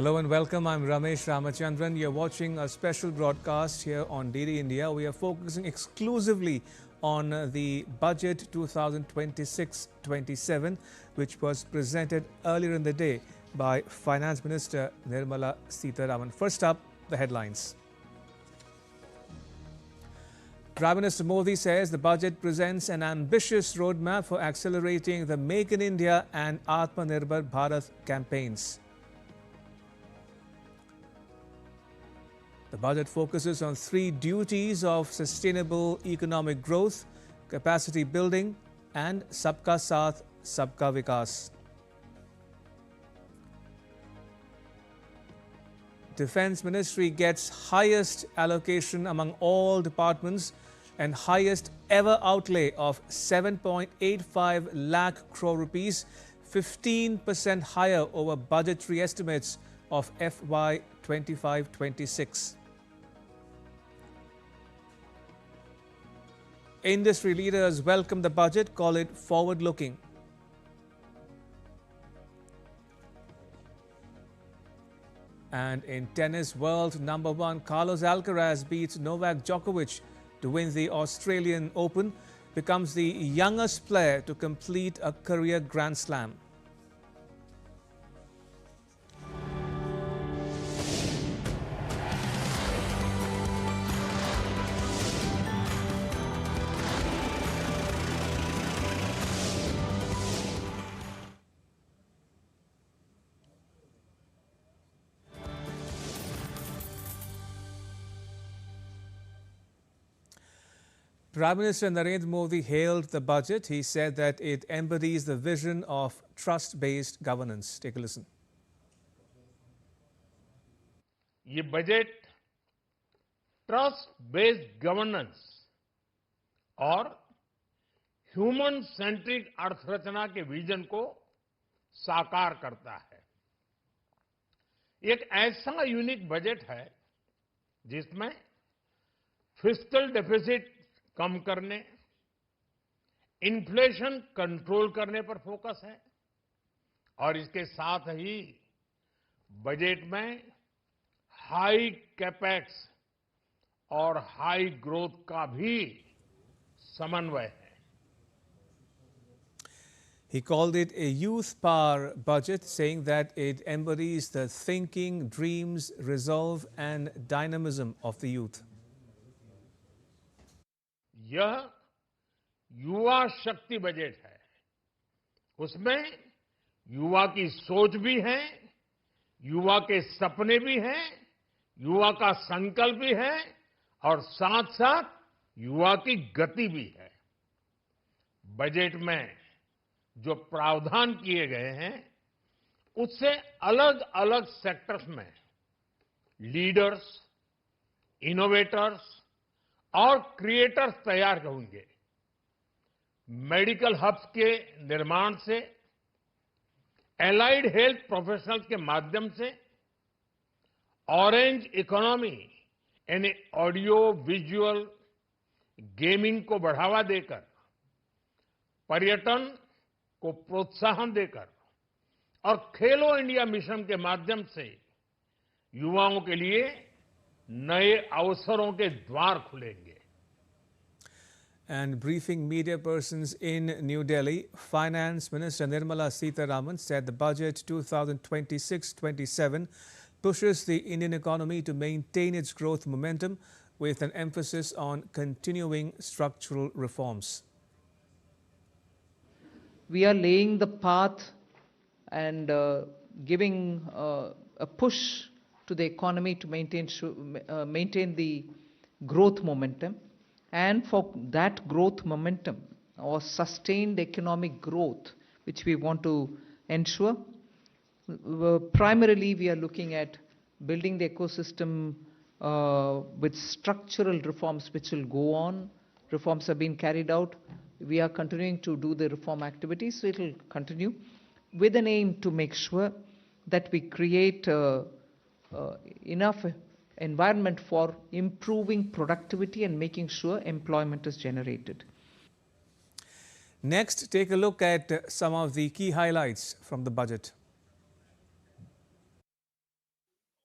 Hello and welcome. I'm Ramesh Ramachandran. You're watching a special broadcast here on DD India. We are focusing exclusively on the budget 2026-27, which was presented earlier in the day by Finance Minister Nirmala Sitharaman. First up, the headlines. Prime Minister Modi says the budget presents an ambitious roadmap for accelerating the Make in India and Atmanirbhar Bharat campaigns. The budget focuses on three duties of sustainable economic growth, capacity building and Sabka Saath, Sabka Vikas. Defence Ministry gets highest allocation among all departments and highest ever outlay of 7.85 lakh crore rupees, 15% higher over budgetary estimates of FY 25-26. Industry leaders welcome the budget, call it forward-looking. And in tennis, world number one Carlos Alcaraz beats Novak Djokovic to win the Australian Open, becomes the youngest player to complete a career Grand Slam. Prime Minister Narendra Modi hailed the budget. He said that it embodies the vision of trust-based governance. Take a listen. ये budget trust based governance और human centric अर्थरचना के vision को साकार करता है। एक ऐसा unique budget है जिसमें फिस्कल डेफिसिट कम करने, इन्फ्लेशन कंट्रोल करने पर फोकस है और इसके साथ ही बजट में हाई कैपेक्स और हाई ग्रोथ का भी समन्वय है। He called it a youth power budget, saying that it embodies the thinking, dreams, resolve and dynamism of the youth. यह युवा शक्ति बजट है। उसमें युवा की सोच भी है, युवा के सपने भी हैं, युवा का संकल्प भी है और साथ साथ युवा की गति भी है। बजट में जो प्रावधान किए गए हैं उससे अलग अलग सेक्टर्स में लीडर्स, इनोवेटर्स और क्रिएटर्स तैयार होंगे। मेडिकल हब्स के निर्माण से, एलाइड हेल्थ प्रोफेशनल्स के माध्यम से, ऑरेंज इकोनॉमी यानी ऑडियो विजुअल गेमिंग को बढ़ावा देकर, पर्यटन को प्रोत्साहन देकर और खेलो इंडिया मिशन के माध्यम से युवाओं के लिए नए अवसरों के द्वार खुलेंगे। And briefing media persons in New Delhi, Finance Minister Nirmala Sitharaman said the budget 2026-27 pushes the Indian economy to maintain its growth momentum with an emphasis on continuing structural reforms. We are laying the path and giving a push to the economy to maintain the growth momentum, and for that growth momentum or sustained economic growth which we want to ensure, primarily we are looking at building the ecosystem with structural reforms which will go on. Reforms have been carried out. We are continuing to do the reform activities, so it will continue with an aim to make sure that we create enough environment for improving productivity and making sure employment is generated. Next, take a look at some of the key highlights from the budget.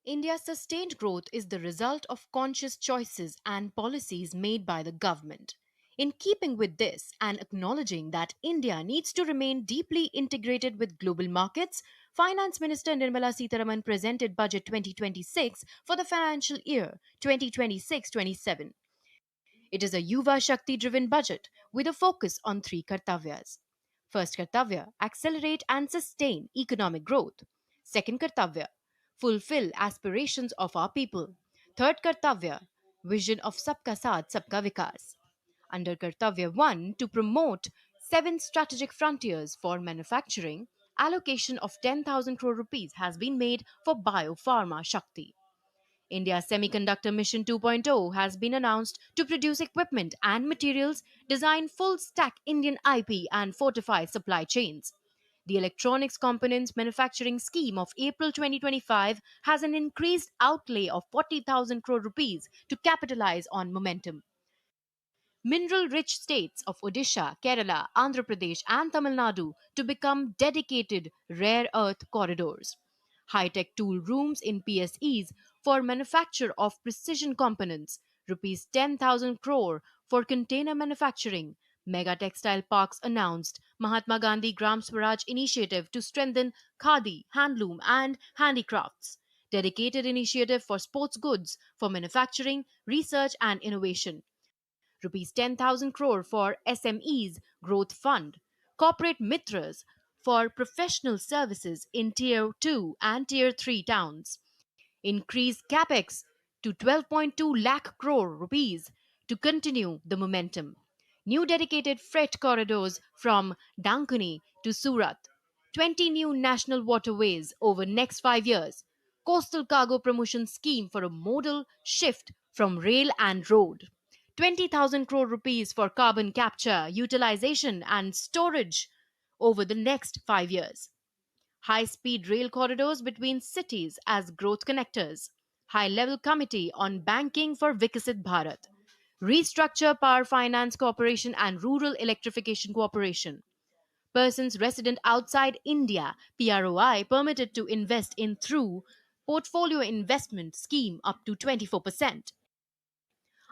India's sustained growth is the result of conscious choices and policies made by the government. In keeping with this and acknowledging that India needs to remain deeply integrated with global markets, Finance Minister Nirmala Sitharaman presented Budget 2026 for the financial year 2026-27. It is a Yuva Shakti driven budget with a focus on three kartavyas. First kartavya, accelerate and sustain economic growth. Second kartavya, fulfill aspirations of our people. Third kartavya, vision of Sabka Saath, Sabka Vikas. Under Kartavya 1, to promote seven strategic frontiers for manufacturing, allocation of 10,000 crore rupees has been made for Biopharma Shakti. India's Semiconductor Mission 2.0 has been announced to produce equipment and materials, design full stack Indian IP, and fortify supply chains. The Electronics Components Manufacturing Scheme of April 2025 has an increased outlay of 40,000 crore rupees to capitalize on momentum. Mineral rich states of Odisha, Kerala, Andhra Pradesh, and Tamil Nadu to become dedicated rare earth corridors. High tech tool rooms in PSEs for manufacture of precision components, rupees 10,000 crore for container manufacturing. Mega textile parks announced. Mahatma Gandhi Gram Swaraj initiative to strengthen khadi, handloom, and handicrafts. Dedicated initiative for sports goods for manufacturing, research, and innovation. Rupees 10,000 crore for SMEs Growth Fund, corporate mitras for professional services in Tier 2 and Tier 3 towns, increased capex to 12.2 lakh crore rupees to continue the momentum. New dedicated freight corridors from Dankuni to Surat, 20 new national waterways over next 5 years, coastal cargo promotion scheme for a modal shift from rail and road. 20,000 crore rupees for carbon capture, utilization, and storage over the next 5 years. High speed rail corridors between cities as growth connectors. High level committee on banking for Viksit Bharat. Restructure Power Finance Corporation and Rural Electrification Corporation. Persons resident outside India, PROI, permitted to invest in through portfolio investment scheme up to 24%.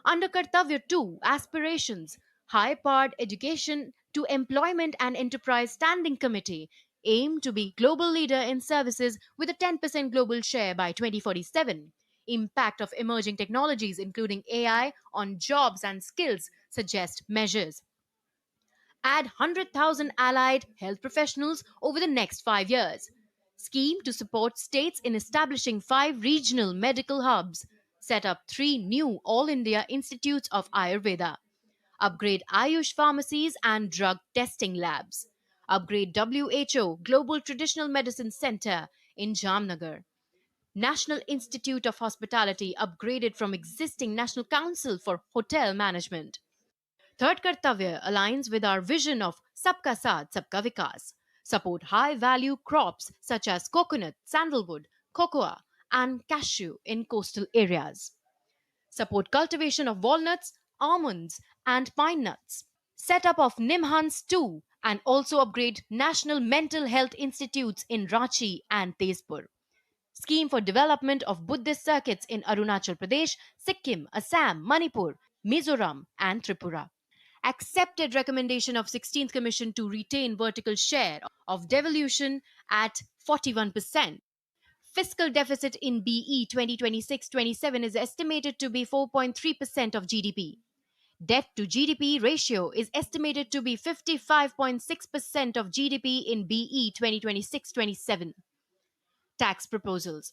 Under Kartavya 2, aspirations, high powered education to employment and enterprise standing committee aim to be global leader in services with a 10% global share by 2047. Impact of emerging technologies including AI on jobs and skills suggest measures. Add 100,000 allied health professionals over the next 5 years. Scheme to support states in establishing 5 regional medical hubs. Set up 3 new All India Institutes of Ayurveda. Upgrade Ayush pharmacies and drug testing labs. Upgrade WHO Global Traditional Medicine Center in Jamnagar. National Institute of Hospitality upgraded from existing National Council for Hotel Management. Third Kartavya aligns with our vision of Sabka Saath, Sabka Vikas. Support high value crops such as coconut, sandalwood, cocoa, and cashew in coastal areas. Support cultivation of walnuts, almonds, and pine nuts. Set up of Nimhans too, and also upgrade national mental health institutes in Ranchi and Tezpur. Scheme for development of Buddhist circuits in Arunachal Pradesh, Sikkim, Assam, Manipur, Mizoram, and Tripura. Accepted recommendation of 16th Commission to retain vertical share of devolution at 41%. Fiscal deficit in BE 2026-27 is estimated to be 4.3% of GDP. Debt to GDP ratio is estimated to be 55.6% of GDP in BE 2026-27. Tax proposals.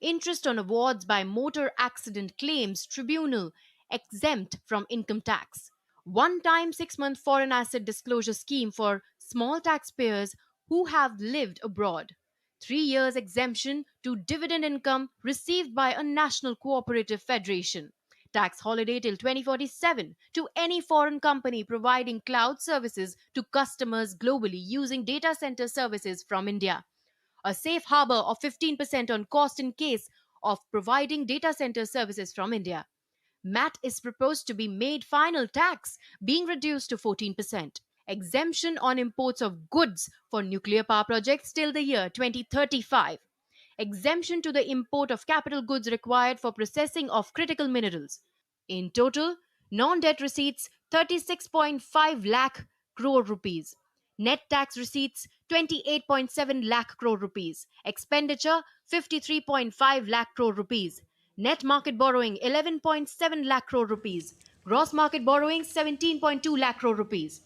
Interest on awards by Motor Accident Claims Tribunal exempt from income tax. One-time 6-month foreign asset disclosure scheme for small taxpayers who have lived abroad. 3 years exemption to dividend income received by a national cooperative federation. Tax holiday till 2047 to any foreign company providing cloud services to customers globally using data center services from India. A safe harbor of 15% on cost in case of providing data center services from India. MAT is proposed to be made final tax, being reduced to 14%. Exemption on imports of goods for nuclear power projects till the year 2035. exemption to the import of capital goods required for processing of critical minerals. In total, non-debt receipts 36.5 lakh crore rupees. Net tax receipts 28.7 lakh crore rupees. Expenditure 53.5 lakh crore rupees. Net market borrowing 11.7 lakh crore rupees. Gross market borrowing 17.2 lakh crore rupees.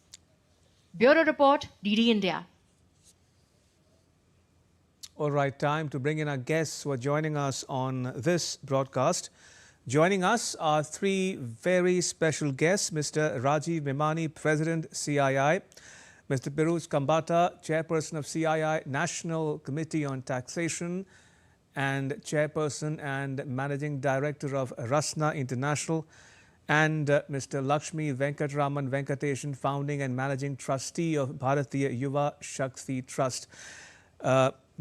Bureau Report, DD India. All right, time to bring in our guests who are joining us on this broadcast. Joining us are three very special guests: Mr. Rajiv Memani, President, CII; Mr. Piruz Kambata, Chairperson of CII National Committee on Taxation and Chairperson and Managing Director of Rasna International; and Mr. Lakshmi Venkatraman Venkateshan, Founding and Managing Trustee of Bharatiya Yuva Shakti Trust.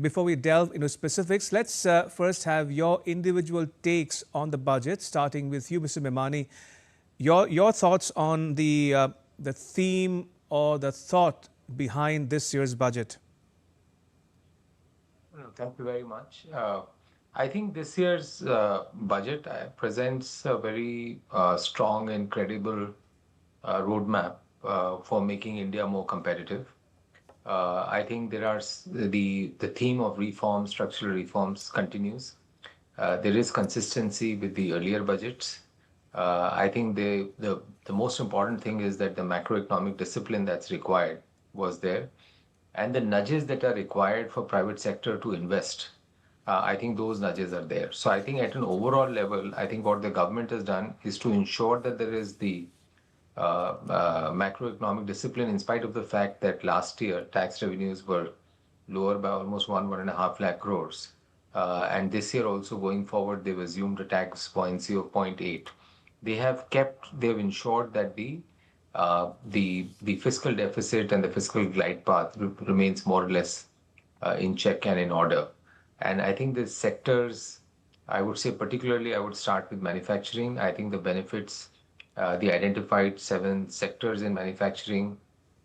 Before we delve into specifics, let's first have your individual takes on the budget, starting with you, Mr. Memani. Your thoughts on the theme or the thought behind this year's budget. Thank you very much. I think this year's budget presents a very strong and credible roadmap for making India more competitive. I think there are the theme of reforms, structural reforms continues. There is consistency with the earlier budgets. I think the most important thing is that the macroeconomic discipline that's required was there, and the nudges that are required for private sector to invest. I think those nudges are there. So I think at an overall level, I think what the government has done is to ensure that there is the macroeconomic discipline, in spite of the fact that last year tax revenues were lower by almost 1.5 lakh crores. And this year also going forward, they've assumed a tax buoyancy of 0.8. They've ensured that the fiscal deficit and the fiscal glide path remains more or less in check and in order. And I think the sectors, I would say particularly, I would start with manufacturing. I think the benefits, the identified 7 sectors in manufacturing,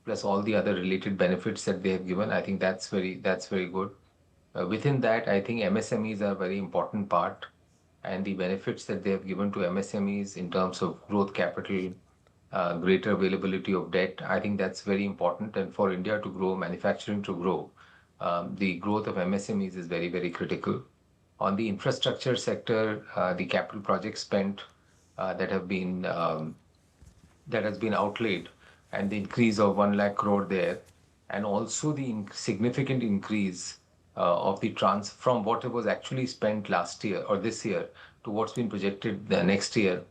plus all the other related benefits that they have given, I think that's very good. Within that, I think MSMEs are a very important part, and the benefits that they have given to MSMEs in terms of growth capital, greater availability of debt, I think that's very important. And for India to grow, manufacturing to grow, the growth of MSMEs is very, very critical. On the infrastructure sector, the capital projects spent that has been outlaid, and the increase of 1 lakh crore there, and also the significant increase of the from what was actually spent last year or this year to what's been projected the next year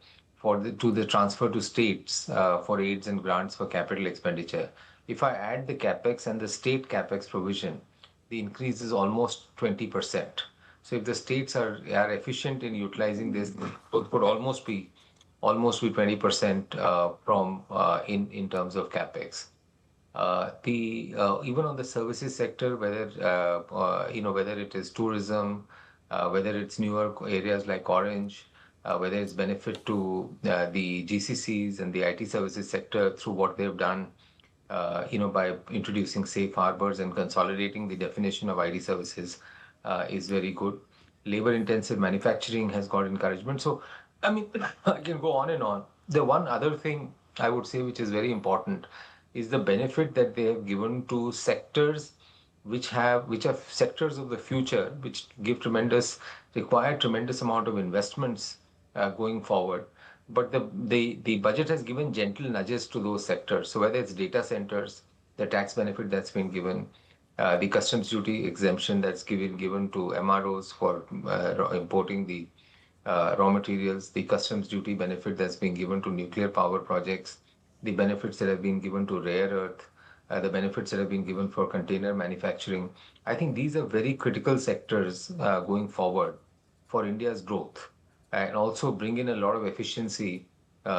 to the transfer to states for aids and grants for capital expenditure. If I add the capex and the state capex provision, the increase is almost 20%. So if the states are efficient in utilizing this, it could almost be 20% from in terms of capex. Even on the services sector, whether it is tourism, whether it's newer areas like Orange, whether it's benefit to the GCCs and the IT services sector through what they've done, by introducing safe harbors and consolidating the definition of IT services, is very good. Labor-intensive manufacturing has got encouragement. So, I mean, I can go on and on. The one other thing I would say which is very important is the benefit that they have given to sectors which are sectors of the future, which require tremendous amount of investments going forward. But the budget has given gentle nudges to those sectors. So whether it's data centers, the tax benefit that's been given, the customs duty exemption that's given to MROs for importing the raw materials, the customs duty benefit that's been given to nuclear power projects, the benefits that have been given to rare earth, the benefits that have been given for container manufacturing. I think these are very critical sectors going forward for India's growth, and also bring in a lot of efficiency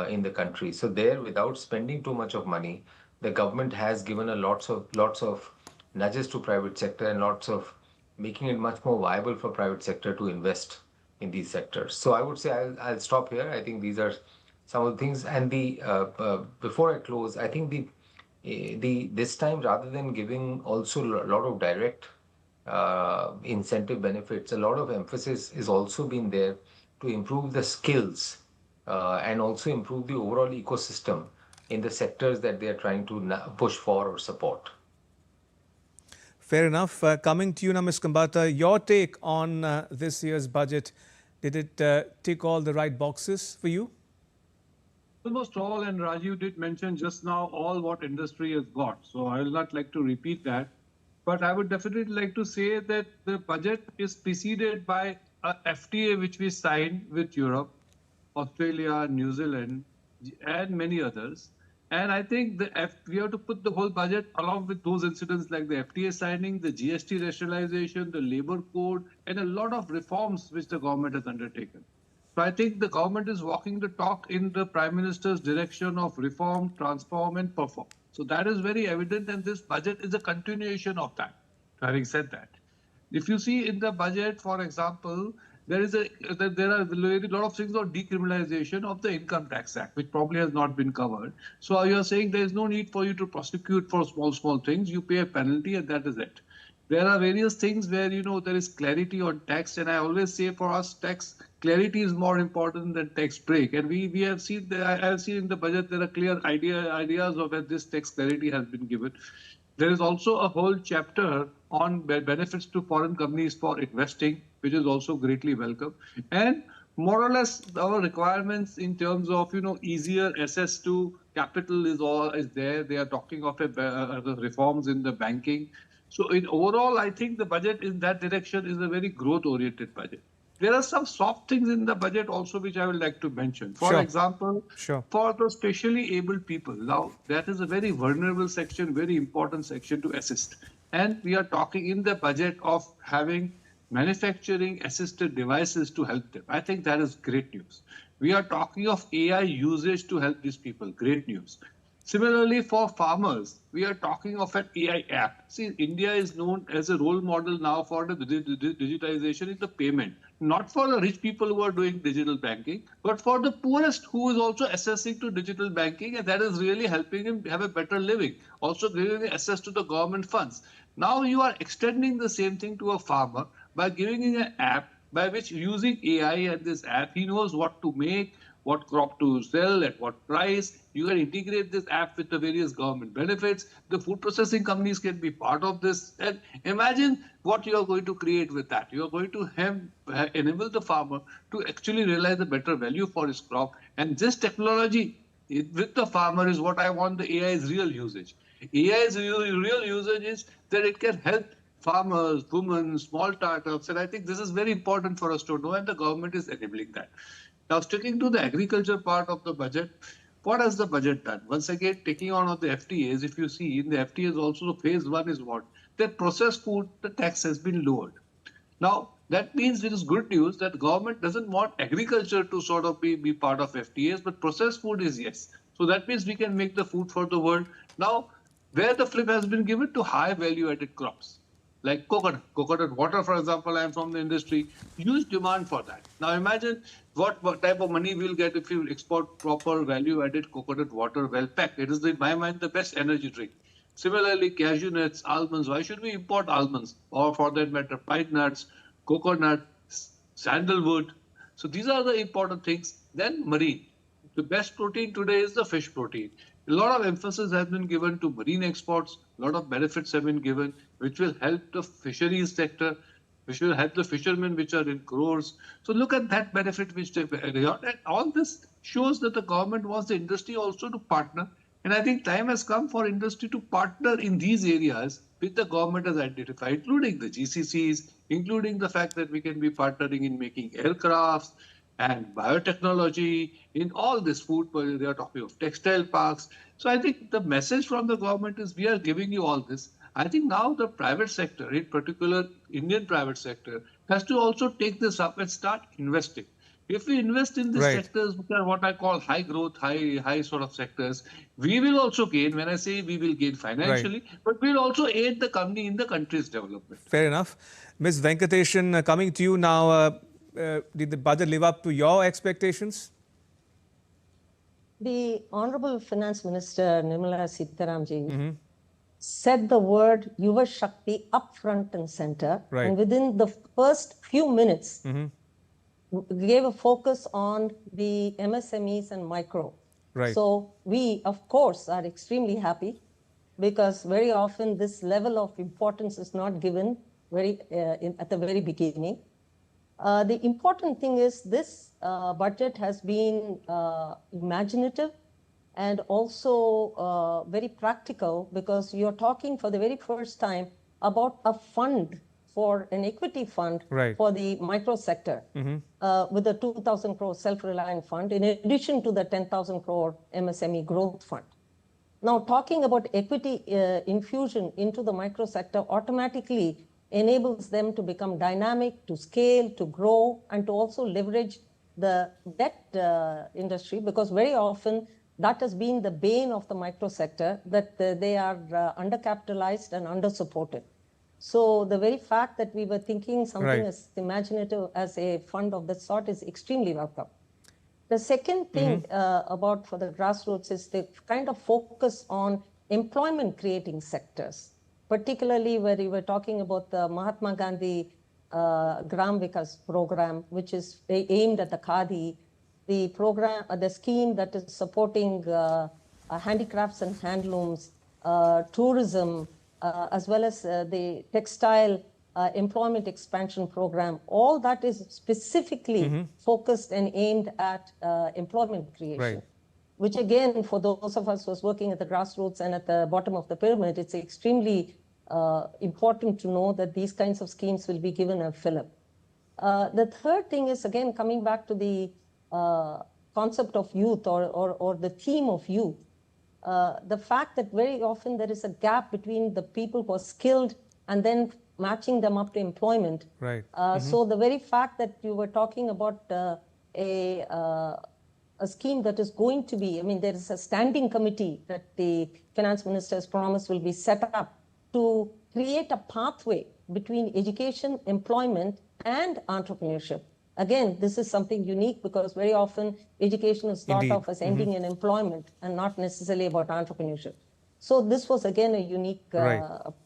in the country. So there, without spending too much of money, the government has given lots of nudges to private sector and lots of making it much more viable for private sector to invest in these sectors. So I would say I'll stop here. I think these are some of the things. And before I close, I think this time, rather than giving also a lot of direct incentive benefits, a lot of emphasis is also been there to improve the skills and also improve the overall ecosystem in the sectors that they are trying to push for or support. Fair enough. Coming to you now, Ms. Kambata, your take on this year's budget. Did it tick all the right boxes for you? Almost all, and Rajiv did mention just now all what industry has got. So I will not like to repeat that. But I would definitely like to say that the budget is preceded by a FTA which we signed with Europe, Australia, New Zealand, and many others. And I think we have to put the whole budget along with those incidents like the FTA signing, the GST rationalization, the labor code, and a lot of reforms which the government has undertaken. So I think the government is walking the talk in the Prime Minister's direction of reform, transform, and perform. So that is very evident, and this budget is a continuation of that. Having said that, if you see in the budget, for example, there are a lot of things on decriminalization of the Income Tax Act, which probably has not been covered. So you're saying there is no need for you to prosecute for small things. You pay a penalty, and that is it. There are various things where, there is clarity on tax. And I always say for us, tax clarity is more important than tax break. And we have seen, I have seen in the budget, there are clear ideas of where this tax clarity has been given. There is also a whole chapter on benefits to foreign companies for investing, which is also greatly welcome. And more or less, our requirements in terms of, easier access to capital is there. They are talking of reforms in the banking. So in overall, I think the budget in that direction is a very growth-oriented budget. There are some soft things in the budget also which I would like to mention. For example, for the specially abled people. Now, that is a very vulnerable section, very important section to assist. And we are talking in the budget of having manufacturing assisted devices to help them. I think that is great news. We are talking of AI usage to help these people. Great news. Similarly, for farmers, we are talking of an AI app. See, India is known as a role model now for the digitization in the payment, not for the rich people who are doing digital banking, but for the poorest who is also accessing to digital banking, and that is really helping him have a better living, also giving him access to the government funds. Now you are extending the same thing to a farmer by giving him an app by which using AI and this app, he knows what to make, what crop to sell, at what price. You can integrate this app with the various government benefits. The food processing companies can be part of this. And imagine what you are going to create with that. You are going to enable the farmer to actually realize a better value for his crop. And this technology with the farmer is what I want the AI's real usage. AI's real usage is that it can help farmers, women, small startups. And I think this is very important for us to know, and the government is enabling that. Now, sticking to the agriculture part of the budget, what has the budget done? Once again, taking on of the FTAs, if you see in the FTAs also, phase one is what? That processed food, the tax has been lowered. Now, that means it is good news that government doesn't want agriculture to sort of be part of FTAs, but processed food is yes. So that means we can make the food for the world. Now, where the flip has been given to high value-added crops, like coconut water, for example, I am from the industry, huge demand for that. Now imagine what type of money we'll get if you export proper value-added coconut water well packed. It is, in my mind, the best energy drink. Similarly, cashew nuts, almonds. Why should we import almonds? Or for that matter, pine nuts, coconut, sandalwood. So these are the important things. Then marine. The best protein today is the fish protein. A lot of emphasis has been given to marine exports. A lot of benefits have been given, which will help the fisheries sector, which will help the fishermen, which are in crores. So look at that benefit which they got. And all this shows that the government wants the industry also to partner. And I think time has come for industry to partner in these areas which the government has identified, including the GCCs, including the fact that we can be partnering in making aircrafts and biotechnology, in all this food, they are talking of textile parks. So I think the message from the government is we are giving you all this. I think now the private sector, in particular Indian private sector, has to also take this up and start investing. If we invest in these sectors, which are what I call high growth, high sort of sectors, we will also gain. When I say we will gain financially, but we'll also aid the company in the country's development. Fair enough. Ms. Venkateshan, coming to you now, did the budget live up to your expectations? The Honorable Finance Minister Nirmala Sitharaman ji set the word Yuva Shakti up front and center. Right. And within the first few minutes, gave a focus on the MSMEs and micro. Right. So we, of course, are extremely happy because very often this level of importance is not given at the very beginning. The important thing is this budget has been imaginative and also very practical, because you're talking for the very first time about a fund, for an equity fund for the micro sector with a 2,000 crore self-reliant fund in addition to the 10,000 crore MSME growth fund. Now, talking about equity infusion into the micro sector automatically enables them to become dynamic, to scale, to grow, and to also leverage the debt industry, because very often that has been the bane of the micro sector, that they are undercapitalized and undersupported. So the very fact that we were thinking something as imaginative as a fund of that sort is extremely welcome. The second thing about for the grassroots is the kind of focus on employment creating sectors, particularly where we were talking about the Mahatma Gandhi Gram Vikas program, which is aimed at the Khadi, the program, the scheme that is supporting handicrafts and handlooms, tourism, as well as the textile employment expansion program. All that is specifically focused and aimed at employment creation, which again, for those of us who are working at the grassroots and at the bottom of the pyramid, it's extremely important to know that these kinds of schemes will be given a fillip. The third thing is, again, coming back to the concept of youth or the theme of youth. The fact that very often there is a gap between the people who are skilled and then matching them up to employment. So the very fact that you were talking about a scheme that is going to be, I mean, there is a standing committee that the finance minister has promised will be set up to create a pathway between education, employment, and entrepreneurship. Again, this is something unique because very often education is thought of as ending in employment and not necessarily about entrepreneurship. So this was again a unique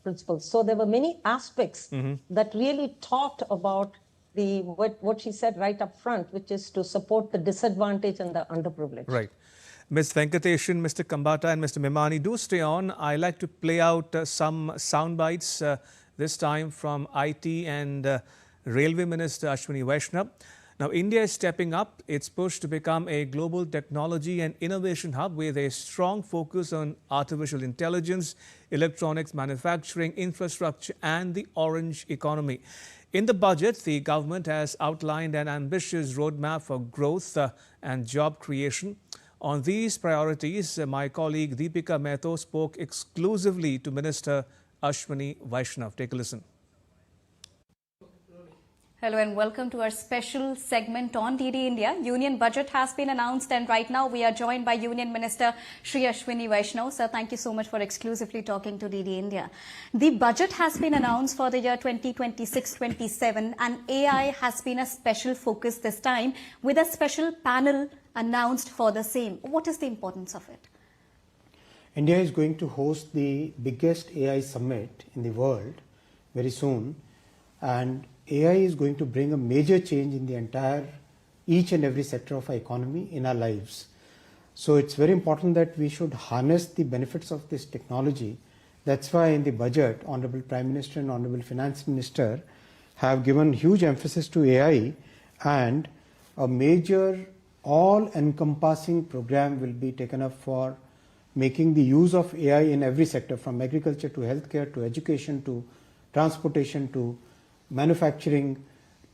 principle. So there were many aspects that really talked about the what she said right up front, which is to support the disadvantaged and the underprivileged. Right. Ms. Venkateshan, Mr. Kambata and Mr. Memani, do stay on. I like to play out some sound bites, this time from IT and Railway Minister Ashwini Vaishnav. Now, India is stepping up its push to become a global technology and innovation hub with a strong focus on artificial intelligence, electronics manufacturing, infrastructure and the orange economy. In the budget, the government has outlined an ambitious roadmap for growth and job creation. On these priorities, my colleague Deepika Mehto spoke exclusively to Minister Ashwini Vaishnav. Take a listen. Hello and welcome to our special segment on DD India. Union budget has been announced and right now we are joined by Union Minister Shri Ashwini Vaishnav. Sir, thank you so much for exclusively talking to DD India. The budget has been announced for the year 2026-27 and AI has been a special focus this time with a special panel announced for the same. What is the importance of it? India is going to host the biggest AI summit in the world very soon, and AI is going to bring a major change in the entire, each and every sector of our economy in our lives. So it's very important that we should harness the benefits of this technology. That's why in the budget, Honorable Prime Minister and Honorable Finance Minister have given huge emphasis to AI, and a major all-encompassing program will be taken up for making the use of AI in every sector, from agriculture to healthcare to education to transportation to manufacturing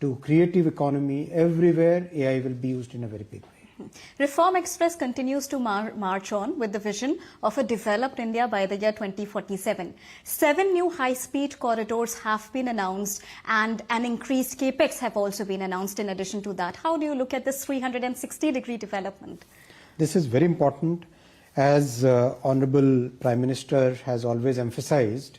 to creative economy. Everywhere AI will be used in a very big way. Reform Express continues to march on with the vision of a developed India by the year 2047. 7 new high-speed corridors have been announced and an increased capex have also been announced in addition to that. How do you look at this 360-degree development? This is very important. As Honorable Prime Minister has always emphasized,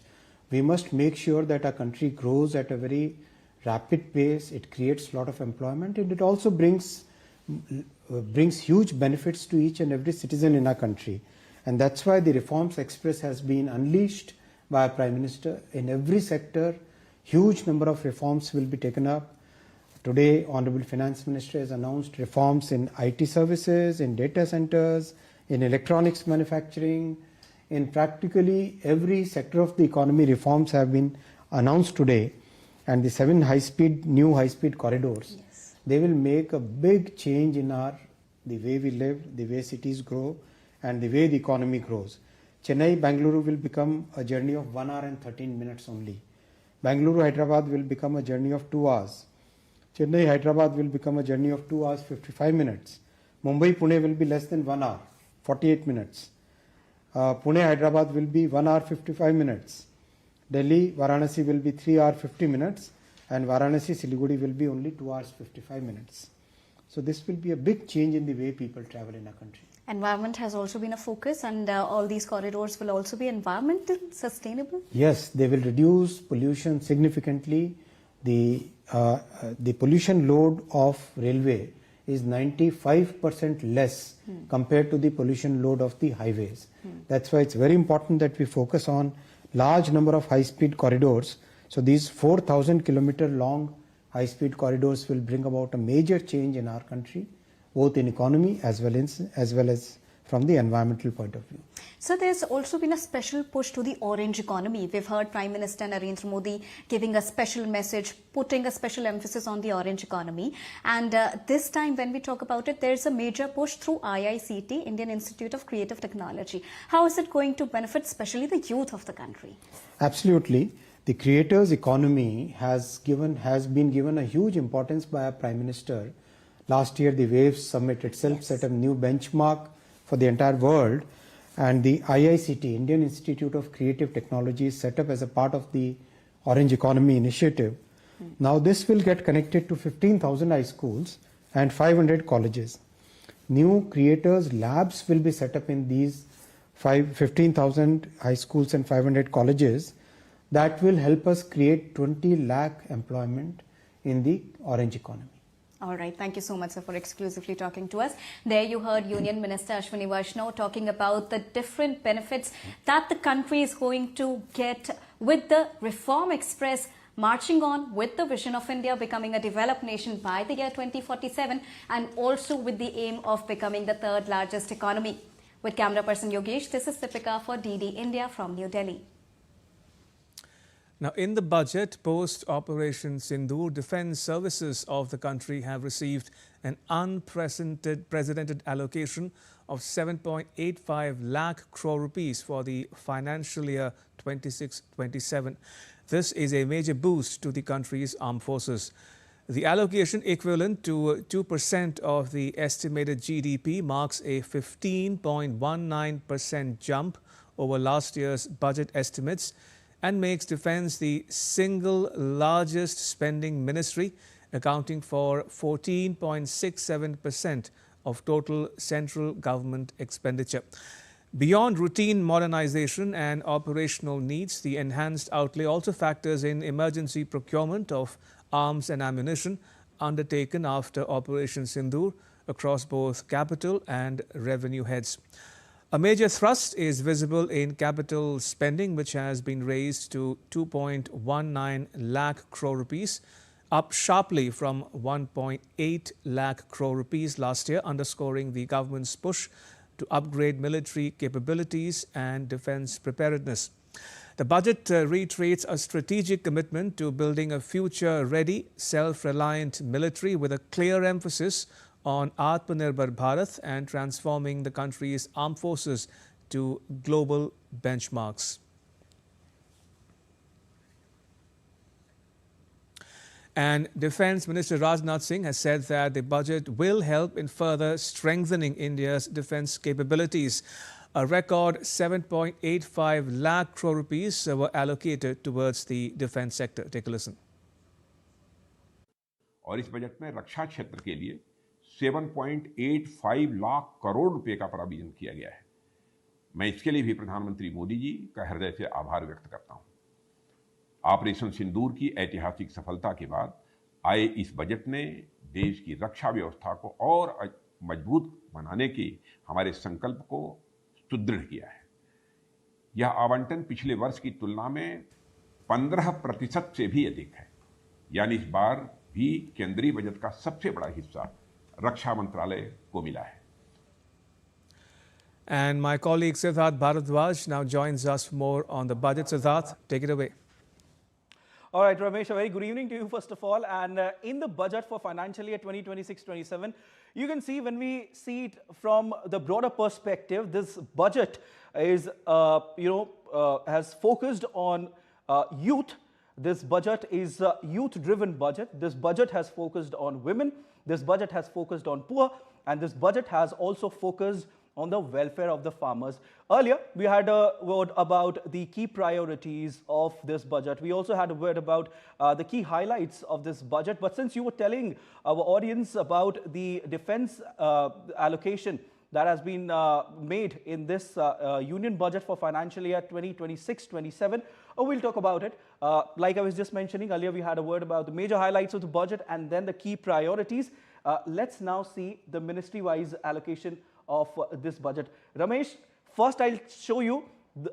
we must make sure that our country grows at a very rapid pace. It creates a lot of employment and it also brings huge benefits to each and every citizen in our country. And that's why the Reforms Express has been unleashed by Prime Minister. In every sector, huge number of reforms will be taken up. Today, Honorable Finance Minister has announced reforms in IT services, in data centers, in electronics manufacturing, in practically every sector of the economy. Reforms have been announced today, and the 7 new high-speed corridors, they will make a big change in the way we live, the way cities grow, and the way the economy grows. Chennai-Bangalore will become a journey of 1 hour and 13 minutes only. Bangalore-Hyderabad will become a journey of 2 hours. Chennai-Hyderabad will become a journey of 2 hours 55 minutes. Mumbai-Pune will be less than 1 hour, 48 minutes. Pune-Hyderabad will be 1 hour 55 minutes. Delhi-Varanasi will be 3 hours 50 minutes, and Varanasi-Siliguri will be only 2 hours 55 minutes. So this will be a big change in the way people travel in our country. Environment has also been a focus, and all these corridors will also be environmental sustainable? Yes, they will reduce pollution significantly. The pollution load of railway is 95% less compared to the pollution load of the highways. That's why it's very important that we focus on large number of high-speed corridors. So these 4,000 kilometer long high-speed corridors will bring about a major change in our country, both in economy as well as from the environmental point of view. So there's also been a special push to the orange economy. We've heard Prime Minister Narendra Modi giving a special message, putting a special emphasis on the orange economy. And this time when we talk about it, there's a major push through IICT, Indian Institute of Creative Technology. How is it going to benefit especially the youth of the country? Absolutely. The creators economy has been given a huge importance by our Prime Minister. Last year, the Waves Summit itself set a new benchmark for the entire world, and the IICT, Indian Institute of Creative Technology, is set up as a part of the Orange Economy Initiative. Now this will get connected to 15,000 high schools and 500 colleges. New creators labs will be set up in these 15,000 high schools and 500 colleges. That will help us create 20 lakh employment in the orange economy. All right. Thank you so much, sir, for exclusively talking to us. There you heard Union Minister Ashwini Vaishnaw talking about the different benefits that the country is going to get with the Reform Express marching on with the vision of India becoming a developed nation by the year 2047, and also with the aim of becoming the 3rd largest economy. With camera person Yogesh, this is Deepika for DD India from New Delhi. Now, in the budget, post-Operation Sindoor, defence services of the country have received an unprecedented allocation of 7.85 lakh crore rupees for the financial year 26-27. This is a major boost to the country's armed forces. The allocation, equivalent to 2% of the estimated GDP, marks a 15.19% jump over last year's budget estimates, and makes defence the single largest spending ministry, accounting for 14.67% of total central government expenditure. Beyond routine modernisation and operational needs, the enhanced outlay also factors in emergency procurement of arms and ammunition undertaken after Operation Sindoor across both capital and revenue heads. A major thrust is visible in capital spending, which has been raised to 2.19 lakh crore rupees, up sharply from 1.8 lakh crore rupees last year, underscoring the government's push to upgrade military capabilities and defence preparedness. The budget reiterates a strategic commitment to building a future-ready, self-reliant military with a clear emphasis on Atmanirbhar Bharat and transforming the country's armed forces to global benchmarks. And Defence Minister Rajnath Singh has said that the budget will help in further strengthening India's defence capabilities. A record 7.85 lakh crore rupees were allocated towards the defence sector. Take a listen. और इस budget में रक्षा क्षेत्र के लिए 7.85 लाख करोड़ रुपए का प्रावधान किया गया है। मैं इसके लिए भी प्रधानमंत्री मोदी जी का हृदय से आभार व्यक्त करता हूं। ऑपरेशन सिंदूर की ऐतिहासिक सफलता के बाद आए इस बजट ने देश की रक्षा व्यवस्था को और मजबूत बनाने के हमारे संकल्प को सुदृढ़ किया है। यह आवंटन पिछले वर्ष की तुलना में 15% से भी अधिक है। यानी इस बार भी केंद्रीय बजट का सबसे बड़ा हिस्सा रक्षा मंत्रालय को मिला है। And my colleague Siddharth Bharadwaj now joins us more on the budget. Siddharth, take it away. All right, Ramesh, a very good evening to you first of all. And in the budget for financial year 2026-27, you can see when we see it from the broader perspective, this budget is, has focused on youth. This budget is a youth-driven budget. This budget has focused on women. This budget has focused on poor. And this budget has also focused on the welfare of the farmers. Earlier, we had a word about the key priorities of this budget. We also had a word about the key highlights of this budget. But since you were telling our audience about the defense allocation that has been made in this union budget for financial year 2026-27, we'll talk about it. Like I was just mentioning earlier, we had a word about the major highlights of the budget and then the key priorities. Let's now see the ministry-wise allocation of this budget. Ramesh, first I'll show you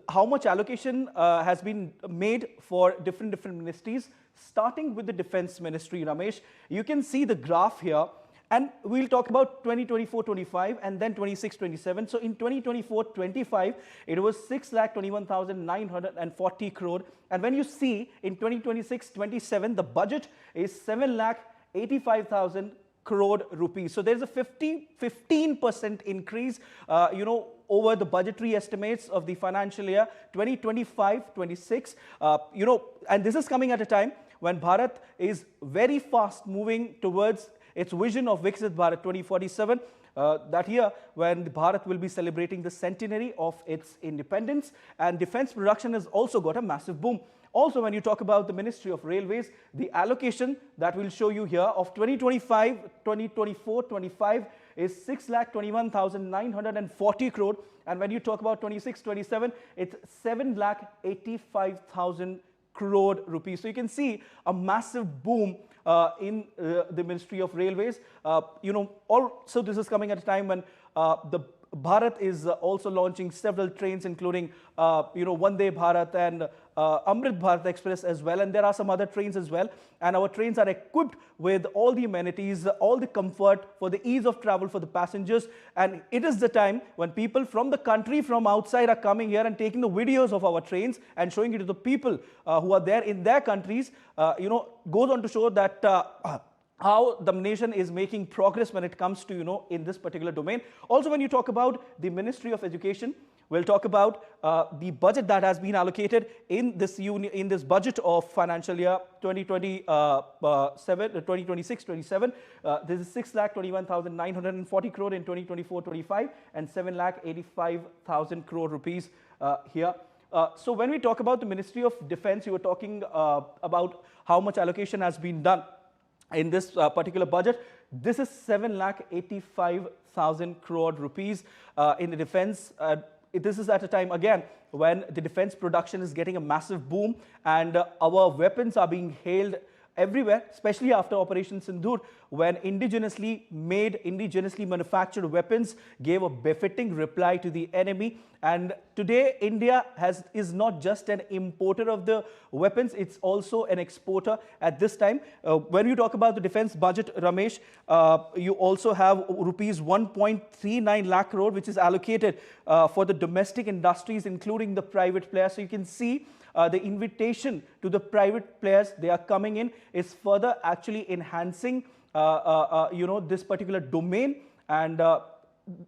how much allocation has been made for different ministries, starting with the defense ministry. Ramesh, you can see the graph here, and we'll talk about 2024-25 and then 26-27. So in 2024-25, it was 6,21,940 crore. And when you see in 2026-27, the budget is 7,85,000 crore rupees. So there's a 15% increase, over the budgetary estimates of the financial year 2025-26. And this is coming at a time when Bharat is very fast moving towards its vision of Viksit Bharat 2047. That year when Bharat will be celebrating the centenary of its independence, and defense production has also got a massive boom. Also, when you talk about the Ministry of Railways, the allocation that we'll show you here of 2024-25 is 6,21,940 crore. And when you talk about 26-27, it's 7,85,000 crore rupees. So you can see a massive boom in the Ministry of Railways. Also this is coming at a time when the Bharat is also launching several trains, including, Vande Bharat and Amrit Bharat Express as well. And there are some other trains as well. And our trains are equipped with all the amenities, all the comfort for the ease of travel for the passengers. And it is the time when people from the country, from outside, are coming here and taking the videos of our trains and showing it to the people who are there in their countries. Goes on to show that how the nation is making progress when it comes to, in this particular domain. Also, when you talk about the Ministry of Education, we'll talk about the budget that has been allocated in this budget of financial year 2026-27. This is 6,21,940 crore in 2024-25 and 7,85,000 crore rupees here. So when we talk about the Ministry of Defense, you were talking about how much allocation has been done in this particular budget. This is 7,85,000 crore rupees in the defense. This is at a time again when the defense production is getting a massive boom, and our weapons are being hailed everywhere, especially after Operation Sindoor, when indigenously made, indigenously manufactured weapons gave a befitting reply to the enemy. And today, India is not just an importer of the weapons, it's also an exporter at this time. When you talk about the defense budget, Ramesh, you also have rupees 1.39 lakh crore, which is allocated for the domestic industries, including the private players. So you can see the invitation to the private players, they are coming in, is further actually enhancing this particular domain, and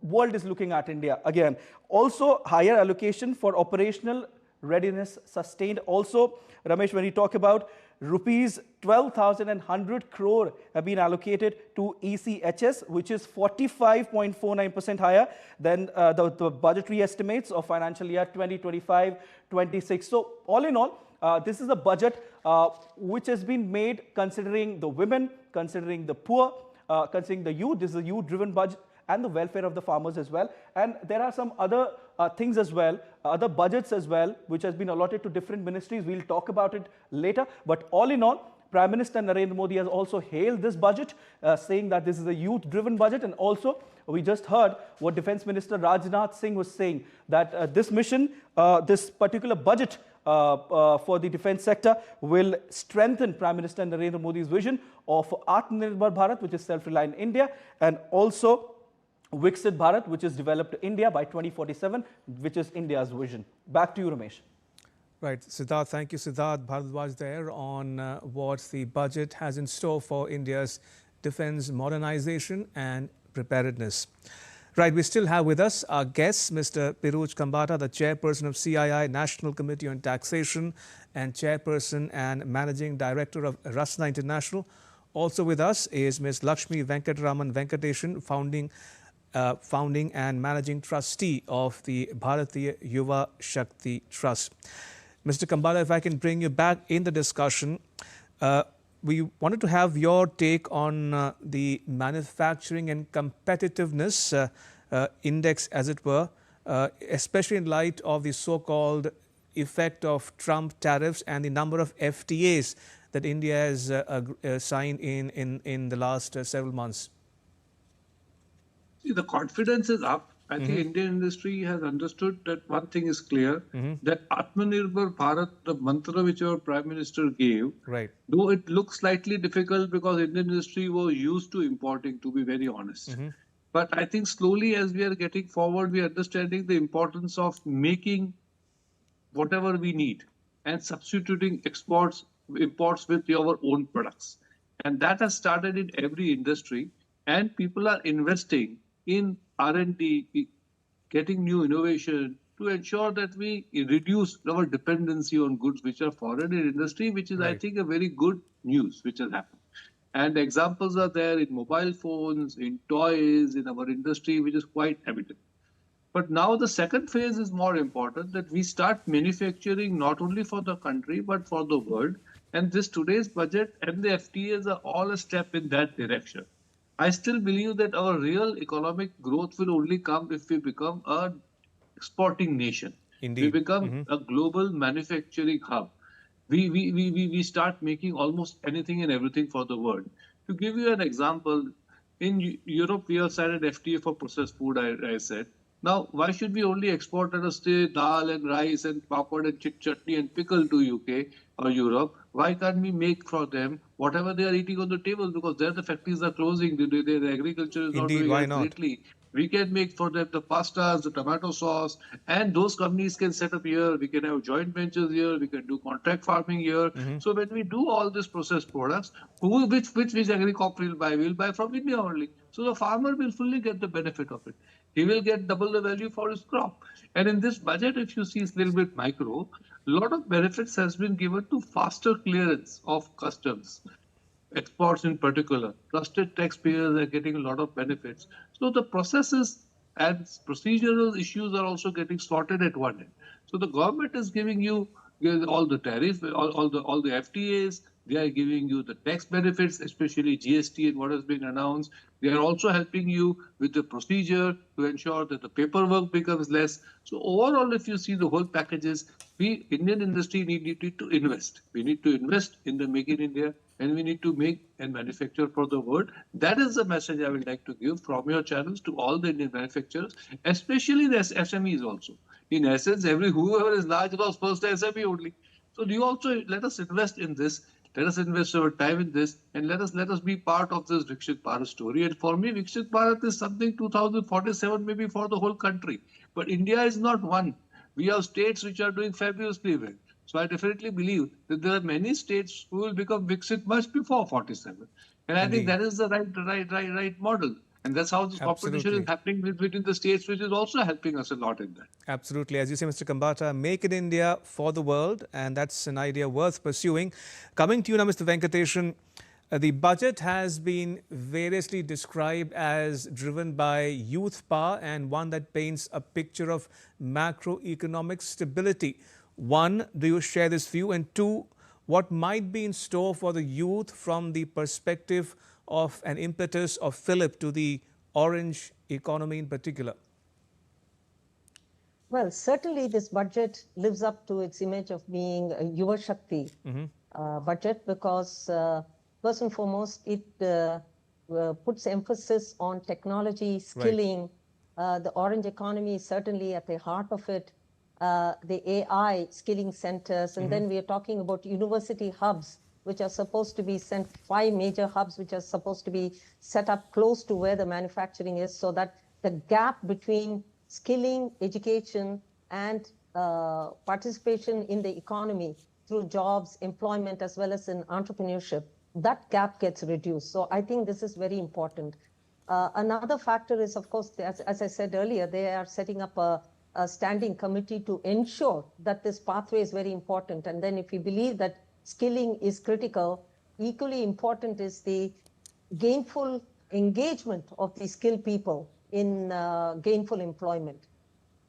world is looking at India again. Also, higher allocation for operational readiness sustained. Also, Ramesh, when you talk about rupees 12,100 crore have been allocated to ECHS, which is 45.49% higher than the budgetary estimates of financial year 2025-26. So all in all, this is a budget which has been made considering the women, considering the poor, considering the youth. This is a youth-driven budget, and the welfare of the farmers as well. And there are some other things as well, other budgets as well, which has been allotted to different ministries. We'll talk about it later. But all in all, Prime Minister Narendra Modi has also hailed this budget, saying that this is a youth-driven budget. And also, we just heard what Defence Minister Rajnath Singh was saying, that this mission, this particular budget for the defence sector will strengthen Prime Minister Narendra Modi's vision of Atmanirbhar Bharat, which is self-reliant India, and also Viksit Bharat, which is developed India by 2047, which is India's vision. Back to you, Ramesh. Right, Siddharth, thank you. Siddharth Bharadwaj there on what the budget has in store for India's defence modernization and preparedness. Right, we still have with us our guest, Mr. Pirooj Khambata, the chairperson of CII, National Committee on Taxation, and chairperson and managing director of Rasna International. Also with us is Ms. Lakshmi Venkatraman Venkatesan, founding and managing trustee of the Bharatiya Yuva Shakti Trust. Mr. Khambata, if I can bring you back in the discussion, we wanted to have your take on the manufacturing and competitiveness index, as it were, especially in light of the so-called effect of Trump tariffs and the number of FTAs that India has signed in the last several months. See, the confidence is up. I think Indian industry has understood that one thing is clear, that Atmanirbhar Bharat, the mantra which our Prime Minister gave, right, though it looks slightly difficult because Indian industry was used to importing, to be very honest. But I think slowly as we are getting forward, we are understanding the importance of making whatever we need and substituting imports with our own products. And that has started in every industry, and people are investing in R&D, getting new innovation to ensure that we reduce our dependency on goods which are foreign in industry, which is, right, I think, a very good news which has happened. And examples are there in mobile phones, in toys, in our industry, which is quite evident. But now the second phase is more important, that we start manufacturing not only for the country, but for the world. And this today's budget and the FTAs are all a step in that direction. I still believe that our real economic growth will only come if we become an exporting nation. Indeed. We become a global manufacturing hub. We start making almost anything and everything for the world. To give you an example, in Europe, we have signed an FTA for processed food, I said. Now, why should we only export, let us say, dal and rice and papad and chutney and pickle to UK or Europe? Why can't we make for them whatever they are eating on the table? Because there the factories are closing, the agriculture is not doing as greatly. We can make for them the pastas, the tomato sauce, and those companies can set up here. We can have joint ventures here. We can do contract farming here. So when we do all these processed products, which agriculture will buy? We'll buy from India only. So the farmer will fully get the benefit of it. He will get double the value for his crop. And in this budget, if you see it's a little bit micro, a lot of benefits has been given to faster clearance of customs, exports in particular. Trusted taxpayers are getting a lot of benefits. So the processes and procedural issues are also getting sorted at one end. So the government is giving you all the tariffs, all the FTAs. They are giving you the tax benefits, especially GST and what has been announced. They are also helping you with the procedure to ensure that the paperwork becomes less. So overall, if you see the whole packages, we, Indian industry, need to invest. We need to invest in the Make in India, and we need to make and manufacture for the world. That is the message I would like to give from your channels to all the Indian manufacturers, especially the SMEs also. In essence, whoever is large was first SME only. So you also let us invest in this. Let us invest our time in this, and let us be part of this Viksit Bharat story. And for me, Viksit Bharat is something 2047 maybe for the whole country. But India is not one. We have states which are doing fabulously well. So I definitely believe that there are many states who will become Viksit much before 47. And I think that is the right model. And that's how this competition is happening between the states, which is also helping us a lot in that. Absolutely. As you say, Mr. Khambata, make in India for the world, and that's an idea worth pursuing. Coming to you now, Mr. Venkatesan, the budget has been variously described as driven by youth power and one that paints a picture of macroeconomic stability. One, do you share this view? And two, what might be in store for the youth from the perspective of an impetus of fillip to the orange economy in particular? Well, certainly this budget lives up to its image of being a Yuva Shakti budget because first and foremost, it puts emphasis on technology, skilling. The orange economy is certainly at the heart of it. The AI skilling centers, and then we are talking about university hubs, which are supposed to be 5 major hubs, which are supposed to be set up close to where the manufacturing is, so that the gap between skilling, education, and participation in the economy through jobs, employment, as well as in entrepreneurship, that gap gets reduced. So I think this is very important. Another factor is, of course, as I said earlier, they are setting up a standing committee to ensure that this pathway is very important. And then if you believe that skilling is critical, equally important is the gainful engagement of the skilled people in gainful employment.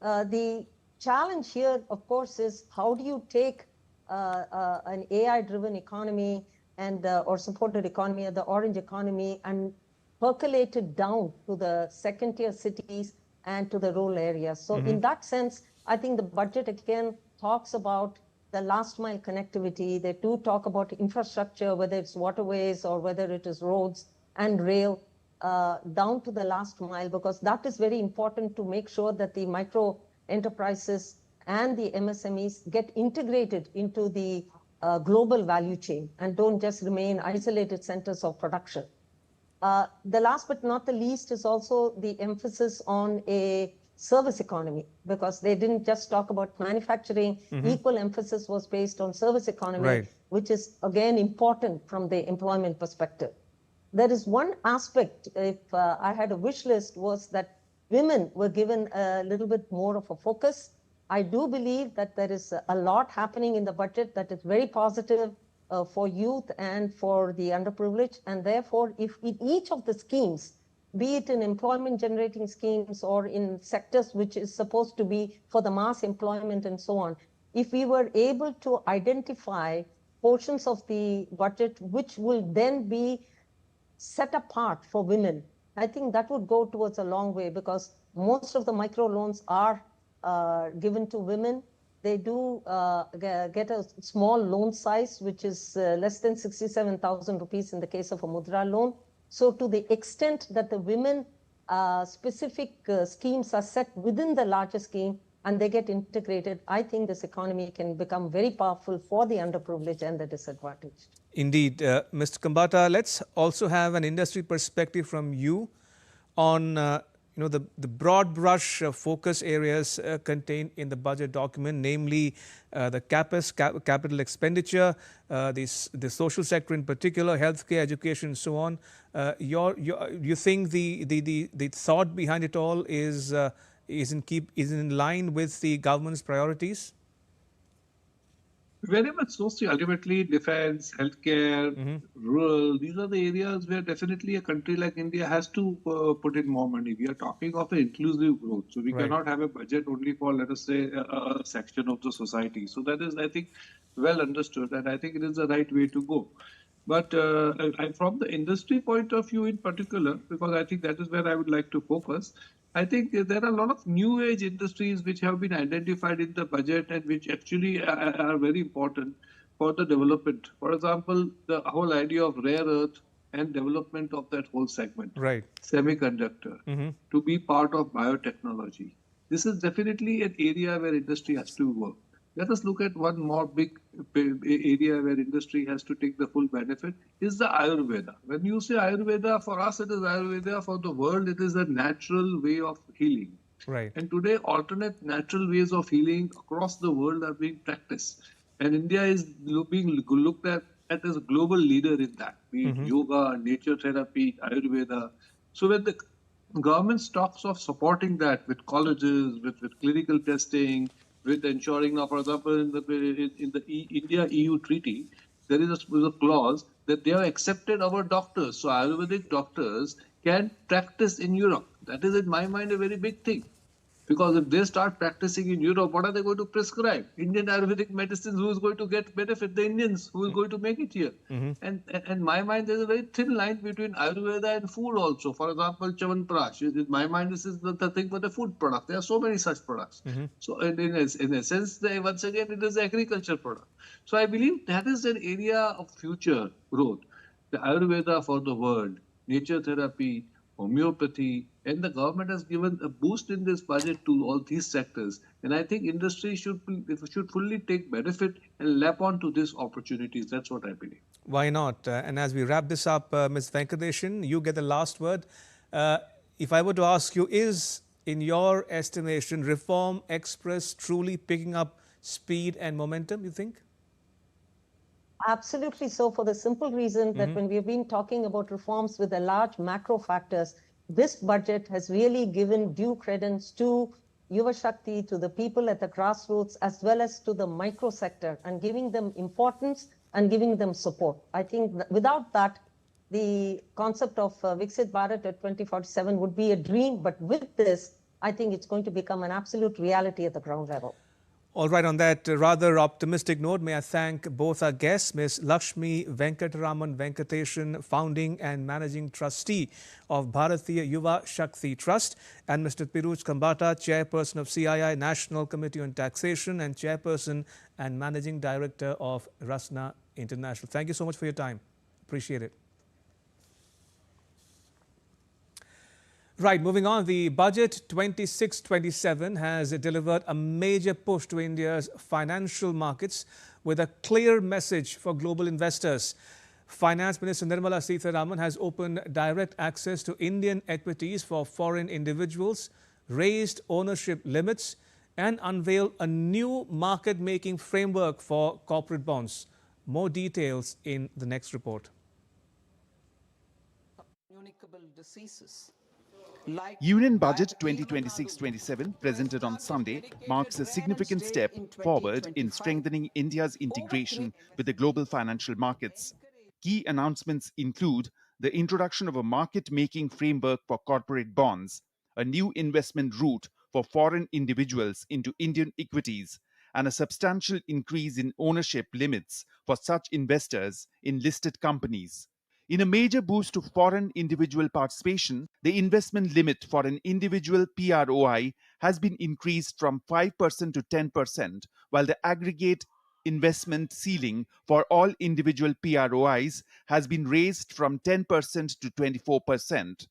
The challenge here, of course, is how do you take an AI-driven economy and or supported economy, or the orange economy, and percolate it down to the second-tier cities and to the rural areas. So in that sense, I think the budget again talks about the last mile connectivity. They do talk about infrastructure, whether it's waterways or whether it is roads and rail, down to the last mile, because that is very important to make sure that the micro enterprises and the MSMEs get integrated into the global value chain and don't just remain isolated centers of production. The last but not the least is also the emphasis on a service economy, because they didn't just talk about manufacturing. Equal emphasis was based on service economy, which is again important from the employment perspective. There is one aspect, if I had a wish list, was that women were given a little bit more of a focus. I do believe that there is a lot happening in the budget that is very positive for youth and for the underprivileged. And therefore, if in each of the schemes, be it in employment generating schemes or in sectors which is supposed to be for the mass employment and so on, if we were able to identify portions of the budget which will then be set apart for women, I think that would go towards a long way, because most of the micro loans are given to women. They do get a small loan size, which is less than 67,000 rupees in the case of a Mudra loan. So to the extent that the women specific schemes are set within the larger scheme and they get integrated, I think this economy can become very powerful for the underprivileged and the disadvantaged. Indeed. Mr. Kambata, let's also have an industry perspective from you on the broad brush focus areas contained in the budget document, namely the CAPEX, capital expenditure, the social sector in particular, healthcare, education, and so on. You think the thought behind it all is in line with the government's priorities? Very much so. See, ultimately, defense, healthcare, rural, these are the areas where definitely a country like India has to put in more money. We are talking of an inclusive growth. So we cannot have a budget only for, let us say, a section of the society. So that is, I think, well understood. And I think it is the right way to go. But from the industry point of view in particular, because I think that is where I would like to focus, I think there are a lot of new age industries which have been identified in the budget and which actually are very important for the development. For example, the whole idea of rare earth and development of that whole segment. Right. Semiconductor, to be part of biotechnology. This is definitely an area where industry has to work. Let us look at one more big area where industry has to take the full benefit, is the Ayurveda. When you say Ayurveda, for us it is Ayurveda, for the world it is a natural way of healing. Right. And today alternate natural ways of healing across the world are being practiced. And India is being looked at as a global leader in that, be it yoga, nature therapy, Ayurveda. So when the government talks of supporting that with colleges, with clinical testing, with ensuring, now, for example, in the India-EU treaty, there is a clause that they have accepted our doctors. So Ayurvedic doctors can practice in Europe. That is, in my mind, a very big thing. Because if they start practicing in Europe, what are they going to prescribe? Indian Ayurvedic medicines, who is going to get benefit? The Indians, who is going to make it here? And in my mind, there's a very thin line between Ayurveda and food also. For example, Chawanprash. In my mind, this is the thing for the food product. There are so many such products. So in a sense, once again, it is an agriculture product. So I believe that is an area of future growth. The Ayurveda for the world, nature therapy, homeopathy, and the government has given a boost in this budget to all these sectors. And I think industry should fully take benefit and lap onto these opportunities. That's what I believe. Why not? And as we wrap this up, Ms. Venkateshan, you get the last word. If I were to ask you, is, in your estimation, Reform Express truly picking up speed and momentum, you think? Absolutely so, for the simple reason that when we've been talking about reforms with the large macro factors, this budget has really given due credence to Yuva Shakti, to the people at the grassroots, as well as to the micro sector, and giving them importance and giving them support. I think without that, the concept of Viksit Bharat at 2047 would be a dream, but with this, I think it's going to become an absolute reality at the ground level. All right, on that rather optimistic note, may I thank both our guests, Ms. Lakshmi Venkataraman Venkateshan, Founding and Managing Trustee of Bharatiya Yuva Shakti Trust, and Mr. Piruj Kambata, Chairperson of CII National Committee on Taxation and Chairperson and Managing Director of Rasna International. Thank you so much for your time. Appreciate it. Right, moving on, the budget 26-27 has delivered a major push to India's financial markets with a clear message for global investors. Finance Minister Nirmala Sitharaman has opened direct access to Indian equities for foreign individuals, raised ownership limits, and unveiled a new market-making framework for corporate bonds. More details in the next report. Communicable diseases. Union Budget 2026-27, presented on Sunday, marks a significant step forward in strengthening India's integration with the global financial markets. Key announcements include the introduction of a market-making framework for corporate bonds, a new investment route for foreign individuals into Indian equities, and a substantial increase in ownership limits for such investors in listed companies. In a major boost to foreign individual participation, the investment limit for an individual PROI has been increased from 5% to 10%, while the aggregate investment ceiling for all individual PROIs has been raised from 10% to 24%.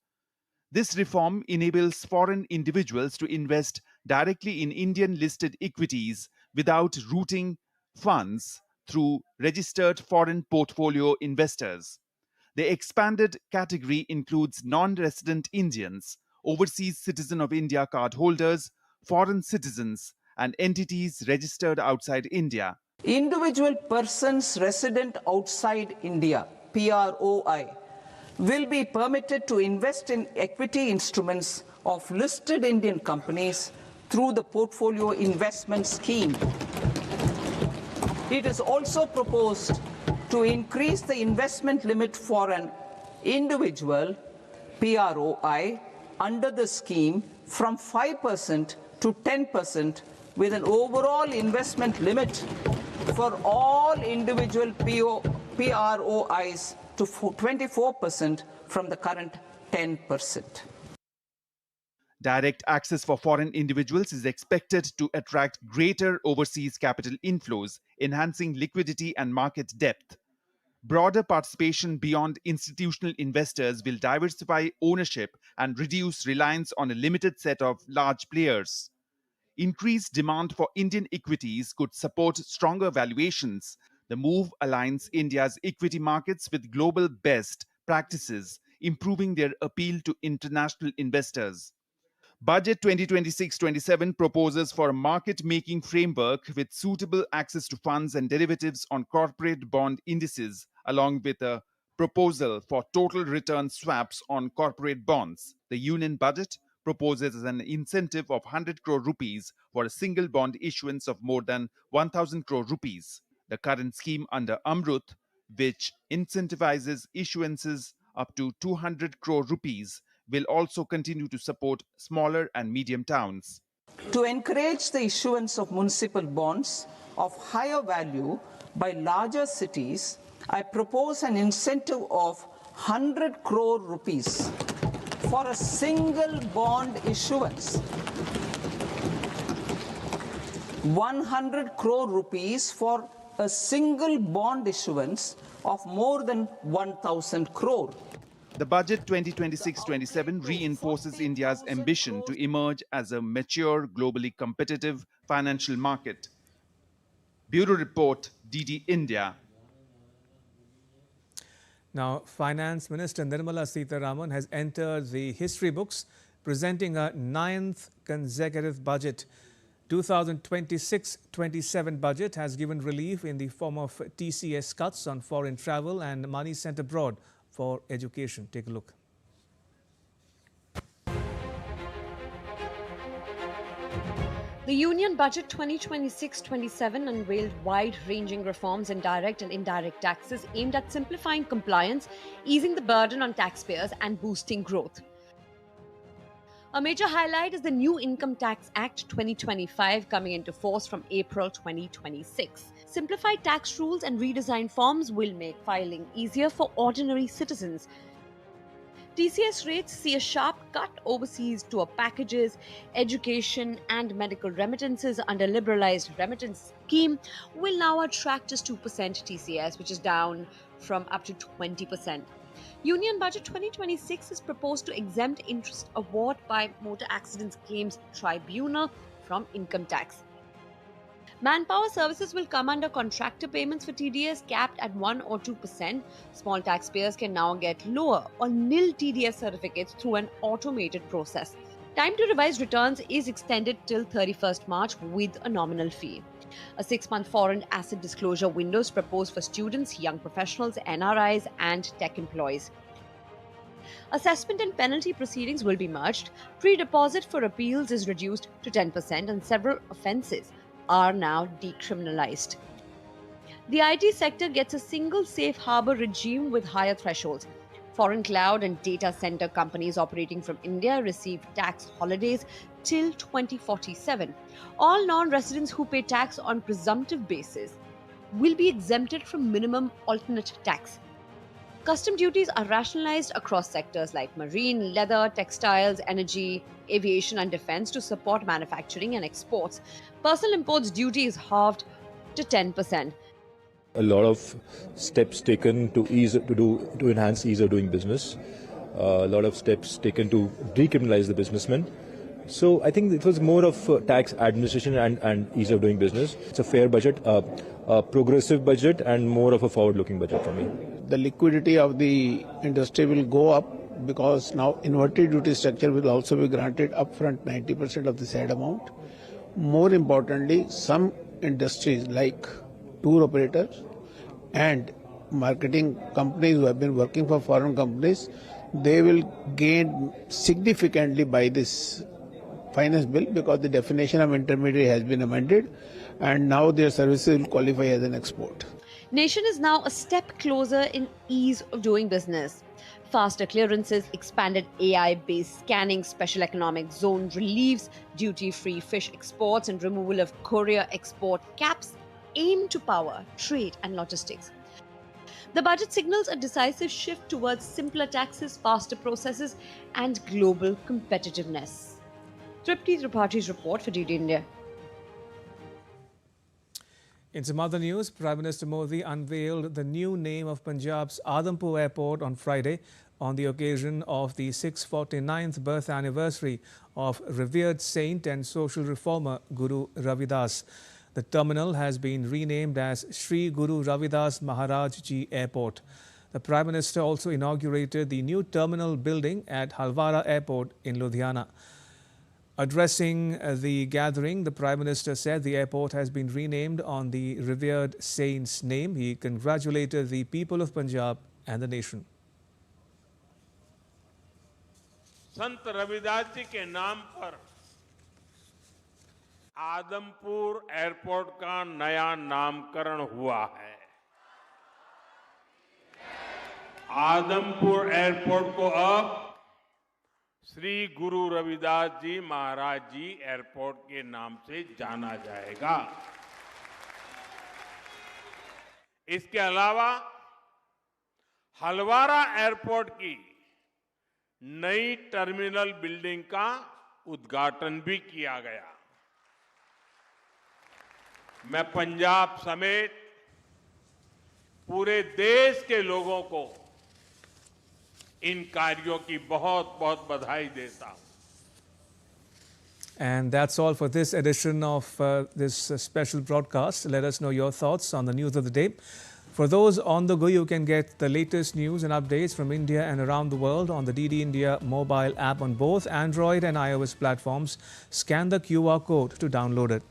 This reform enables foreign individuals to invest directly in Indian listed equities without routing funds through registered foreign portfolio investors. The expanded category includes non-resident Indians, overseas citizen of India card holders, foreign citizens, and entities registered outside India. Individual persons resident outside India, PROI, will be permitted to invest in equity instruments of listed Indian companies through the portfolio investment scheme. It is also proposed to increase the investment limit for an individual PROI under the scheme from 5% to 10%, with an overall investment limit for all individual PROIs to 24% from the current 10%. Direct access for foreign individuals is expected to attract greater overseas capital inflows, enhancing liquidity and market depth. Broader participation beyond institutional investors will diversify ownership and reduce reliance on a limited set of large players. Increased demand for Indian equities could support stronger valuations. The move aligns India's equity markets with global best practices, improving their appeal to international investors. Budget 2026-27 proposes for a market-making framework with suitable access to funds and derivatives on corporate bond indices, along with a proposal for total return swaps on corporate bonds. The Union Budget proposes an incentive of 100 crore rupees for a single bond issuance of more than 1,000 crore rupees. The current scheme under Amrut, which incentivizes issuances up to 200 crore rupees, will also continue to support smaller and medium towns. To encourage the issuance of municipal bonds of higher value by larger cities, I propose an incentive of 100 crore rupees for a single bond issuance, 100 crore rupees for a single bond issuance of more than 1,000 crore. The budget 2026-27 reinforces India's ambition to emerge as a mature, globally competitive financial market. Bureau Report, DD India. Now, Finance Minister Nirmala Sitharaman has entered the history books, presenting a 9th consecutive budget. 2026-27 budget has given relief in the form of TCS cuts on foreign travel and money sent abroad for education. Take a look. The Union Budget 2026-27 unveiled wide-ranging reforms in direct and indirect taxes aimed at simplifying compliance, easing the burden on taxpayers and boosting growth. A major highlight is the new Income Tax Act 2025 coming into force from April 2026. Simplified tax rules and redesigned forms will make filing easier for ordinary citizens. TCS rates see a sharp cut overseas tour packages, education and medical remittances under liberalized remittance scheme will now attract just 2% TCS, which is down from up to 20%. Union Budget 2026 is proposed to exempt interest award by Motor Accidents Claims Tribunal from income tax. Manpower services will come under contractor payments for TDS capped at 1 or 2%. Small taxpayers can now get lower or nil TDS certificates through an automated process. Time to revise returns is extended till 31st March with a nominal fee. A 6-month foreign asset disclosure window is proposed for students, young professionals, NRIs and tech employees. Assessment and penalty proceedings will be merged. Pre-deposit for appeals is reduced to 10% and several offences are now decriminalized. The IT sector gets a single safe harbor regime with higher thresholds. Foreign cloud and data center companies operating from India receive tax holidays till 2047. All non-residents who pay tax on presumptive basis will be exempted from minimum alternate tax. Custom duties are rationalized across sectors like marine, leather, textiles, energy, aviation and defense to support manufacturing and exports. Personal imports duty is halved to 10%. A lot of steps taken to enhance ease of doing business. A lot of steps taken to decriminalize the businessmen. So I think it was more of tax administration and ease of doing business. It's a fair budget, a progressive budget and more of a forward-looking budget for me. The liquidity of the industry will go up because now inverted duty structure will also be granted upfront 90% of the said amount. More importantly, some industries like tour operators and marketing companies who have been working for foreign companies, they will gain significantly by this finance bill because the definition of intermediary has been amended and now their services will qualify as an export. Nation is now a step closer in ease of doing business. Faster clearances, expanded AI-based scanning, special economic zone reliefs, duty-free fish exports and removal of courier export caps aim to power trade and logistics. The budget signals a decisive shift towards simpler taxes, faster processes and global competitiveness. Tripti Tripaঠি's report for DD India. In some other news, Prime Minister Modi unveiled the new name of Punjab's Adampur Airport on Friday on the occasion of the 649th birth anniversary of revered saint and social reformer Guru Ravidas. The terminal has been renamed as Sri Guru Ravidas Maharaj Ji Airport. The Prime Minister also inaugurated the new terminal building at Halwara Airport in Ludhiana. Addressing the gathering, the Prime Minister said the airport has been renamed on the revered saint's name. He congratulated the people of Punjab and the nation. संत रविदास जी के नाम पर Adampur airport का नया नामकरण हुआ है। Adampur airport को अब श्री गुरु रविदास जी महाराज जी एयरपोर्ट के नाम से जाना जाएगा। इसके अलावा हलवारा एयरपोर्ट की नई टर्मिनल बिल्डिंग का उद्घाटन भी किया गया। मैं पंजाब समेत पूरे देश के लोगों को इन कार्यों की बहुत बहुत बधाई देता हूं. And that's all for this edition of this special broadcast. Let us know your thoughts on the news of the day. For those on the go, you can get the latest news and updates from India and around the world on the DD India mobile app on both Android and iOS platforms. Scan the QR code to download it.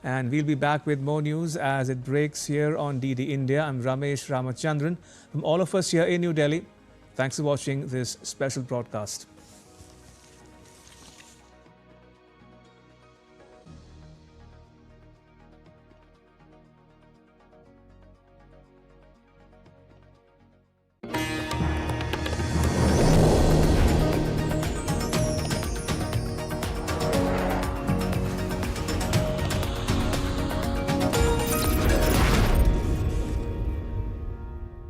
And we'll be back with more news as it breaks here on DD India. I'm Ramesh Ramachandran. From all of us here in New Delhi, thanks for watching this special broadcast.